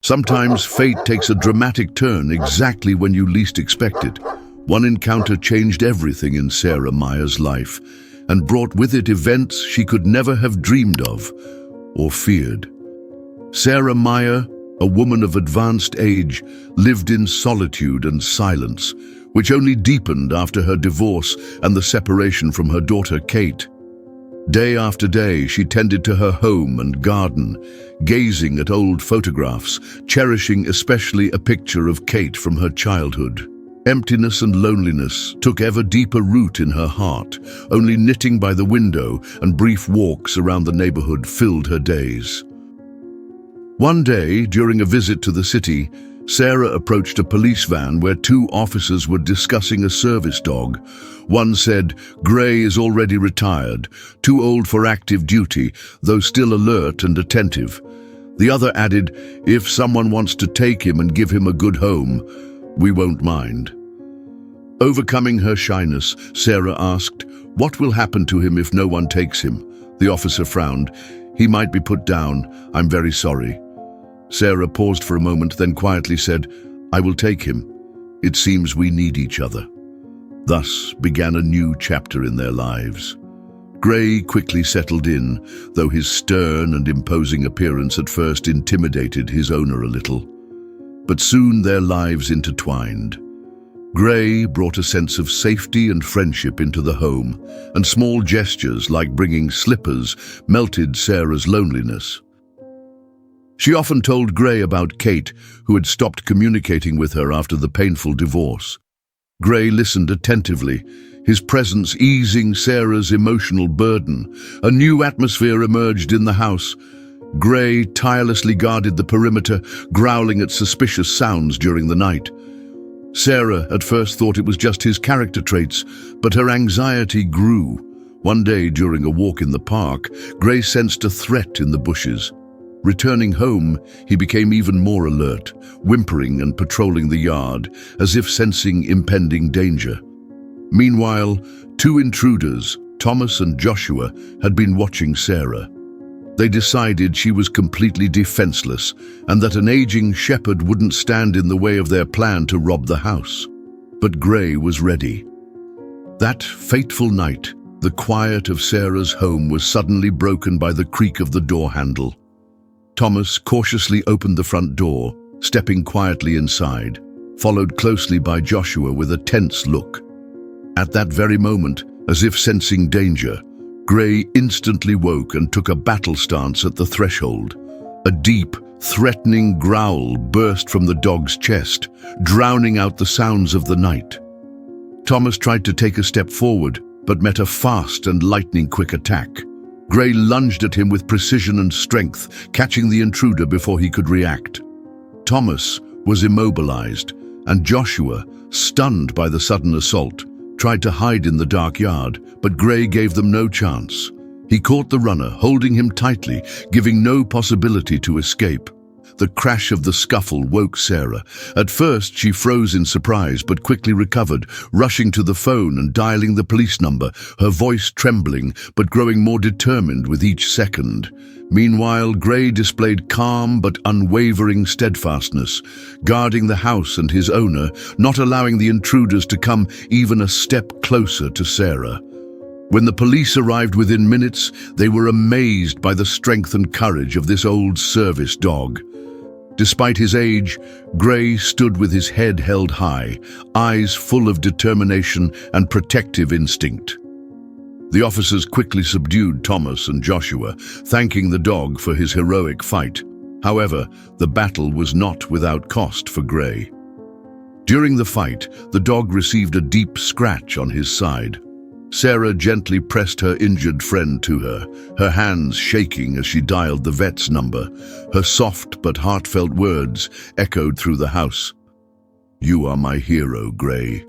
Sometimes fate takes a dramatic turn exactly when you least expect it. One encounter changed everything in Sarah Meyer's life and brought with it events she could never have dreamed of or feared. Sarah Meyer, a woman of advanced age, lived in solitude and silence, which only deepened after her divorce and the separation from her daughter Kate. Day after day, she tended to her home and garden, gazing at old photographs, cherishing especially a picture of Kate from her childhood. Emptiness and loneliness took ever deeper root in her heart. Only knitting by the window and brief walks around the neighborhood filled her days. One day, during a visit to the city, Sarah approached a police van where two officers were discussing a service dog. One said, "Gray is already retired, too old for active duty, though still alert and attentive." The other added, "If someone wants to take him and give him a good home, we won't mind." Overcoming her shyness, Sarah asked, "What will happen to him if no one takes him?" The officer frowned. "He might be put down. I'm very sorry." Sarah paused for a moment, then quietly said, "I will take him. It seems we need each other." Thus began a new chapter in their lives. Gray quickly settled in, though his stern and imposing appearance at first intimidated his owner a little. But soon their lives intertwined. Gray brought a sense of safety and friendship into the home, and small gestures like bringing slippers melted Sarah's loneliness. She often told Gray about Kate, who had stopped communicating with her after the painful divorce. Gray listened attentively, his presence easing Sarah's emotional burden. A new atmosphere emerged in the house. Gray tirelessly guarded the perimeter, growling at suspicious sounds during the night. Sarah at first thought it was just his character traits, but her anxiety grew. One day during a walk in the park, Gray sensed a threat in the bushes. Returning home, he became even more alert, whimpering and patrolling the yard, as if sensing impending danger. Meanwhile, two intruders, Thomas and Joshua, had been watching Sarah. They decided she was completely defenseless and that an aging shepherd wouldn't stand in the way of their plan to rob the house. But Gray was ready. That fateful night, the quiet of Sarah's home was suddenly broken by the creak of the door handle. Thomas cautiously opened the front door, stepping quietly inside, followed closely by Joshua with a tense look. At that very moment, as if sensing danger, Gray instantly woke and took a battle stance at the threshold. A deep, threatening growl burst from the dog's chest, drowning out the sounds of the night. Thomas tried to take a step forward, but met a fast and lightning-quick attack. Gray lunged at him with precision and strength, catching the intruder before he could react. Thomas was immobilized, and Joshua, stunned by the sudden assault, tried to hide in the dark yard, but Gray gave them no chance. He caught the runner, holding him tightly, giving no possibility to escape. The crash of the scuffle woke Sarah. At first, she froze in surprise, but quickly recovered, rushing to the phone and dialing the police number, her voice trembling, but growing more determined with each second. Meanwhile, Gray displayed calm but unwavering steadfastness, guarding the house and his owner, not allowing the intruders to come even a step closer to Sarah. When the police arrived within minutes, they were amazed by the strength and courage of this old service dog. Despite his age, Gray stood with his head held high, eyes full of determination and protective instinct. The officers quickly subdued Thomas and Joshua, thanking the dog for his heroic fight. However, the battle was not without cost for Gray. During the fight, the dog received a deep scratch on his side. Sarah gently pressed her injured friend to her hands shaking as she dialed the vet's number. Her soft but heartfelt words echoed through the house. "You are my hero, Gray."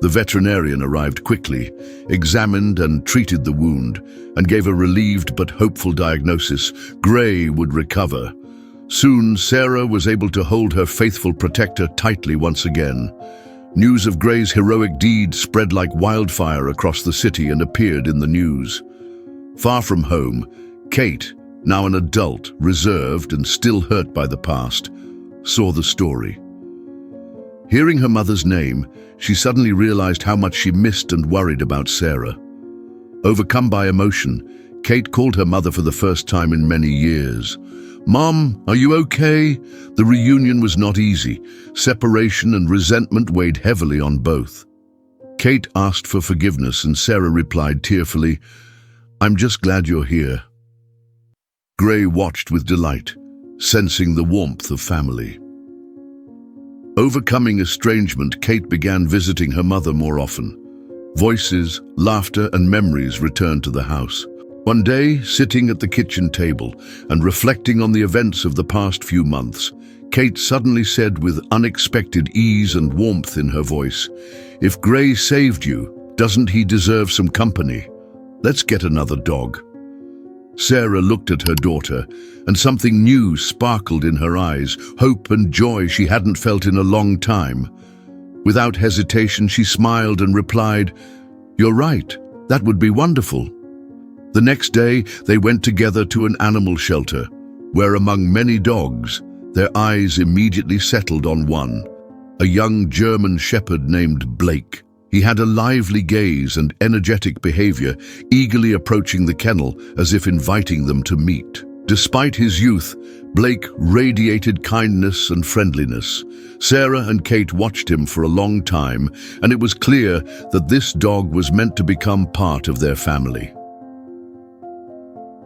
The veterinarian arrived quickly, examined and treated the wound, and gave a relieved but hopeful diagnosis. Gray would recover. Soon, Sarah was able to hold her faithful protector tightly once again. News of Gray's heroic deed spread like wildfire across the city and appeared in the news. Far from home, Kate, now an adult, reserved and still hurt by the past, saw the story. Hearing her mother's name, she suddenly realized how much she missed and worried about Sarah. Overcome by emotion, Kate called her mother for the first time in many years. "Mom, are you okay?" The reunion was not easy. Separation and resentment weighed heavily on both. Kate asked for forgiveness and Sarah replied tearfully, "I'm just glad you're here." Gray watched with delight, sensing the warmth of family. Overcoming estrangement, Kate began visiting her mother more often. Voices, laughter, and memories returned to the house. One day, sitting at the kitchen table and reflecting on the events of the past few months, Kate suddenly said with unexpected ease and warmth in her voice, "If Gray saved you, doesn't he deserve some company? Let's get another dog." Sarah looked at her daughter, and something new sparkled in her eyes, hope and joy she hadn't felt in a long time. Without hesitation, she smiled and replied, "You're right, that would be wonderful." The next day, they went together to an animal shelter, where among many dogs, their eyes immediately settled on one, a young German shepherd named Blake. He had a lively gaze and energetic behavior, eagerly approaching the kennel as if inviting them to meet. Despite his youth, Blake radiated kindness and friendliness. Sarah and Kate watched him for a long time, and it was clear that this dog was meant to become part of their family.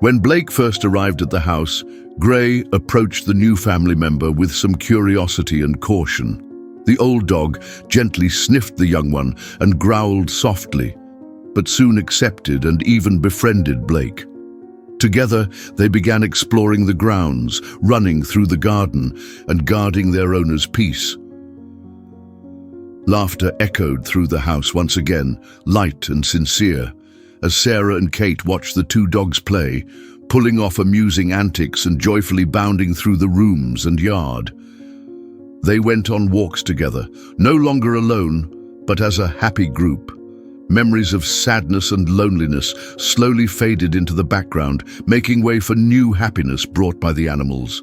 When Blake first arrived at the house, Gray approached the new family member with some curiosity and caution. The old dog gently sniffed the young one and growled softly, but soon accepted and even befriended Blake. Together, they began exploring the grounds, running through the garden, and guarding their owner's peace. Laughter echoed through the house once again, light and sincere, as Sarah and Kate watched the two dogs play, pulling off amusing antics and joyfully bounding through the rooms and yard. They went on walks together, no longer alone, but as a happy group. Memories of sadness and loneliness slowly faded into the background, making way for new happiness brought by the animals.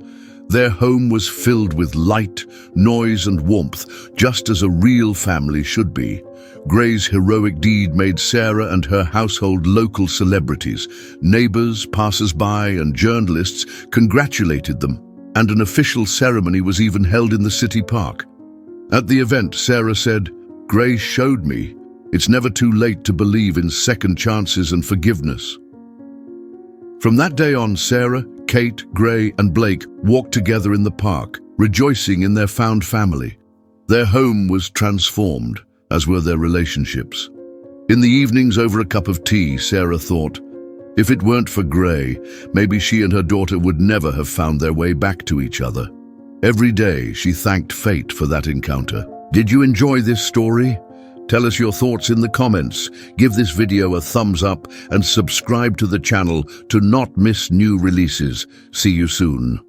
Their home was filled with light, noise, and warmth, just as a real family should be. Gray's heroic deed made Sarah and her household local celebrities. Neighbors, passers-by, and journalists congratulated them, and an official ceremony was even held in the city park. At the event, Sarah said, "Gray showed me it's never too late to believe in second chances and forgiveness." From that day on, Sarah, Kate, Gray, and Blake walked together in the park, rejoicing in their found family. Their home was transformed, as were their relationships. In the evenings over a cup of tea, Sarah thought, if it weren't for Gray, maybe she and her daughter would never have found their way back to each other. Every day, she thanked fate for that encounter. Did you enjoy this story? Tell us your thoughts in the comments. Give this video a thumbs up and subscribe to the channel to not miss new releases. See you soon.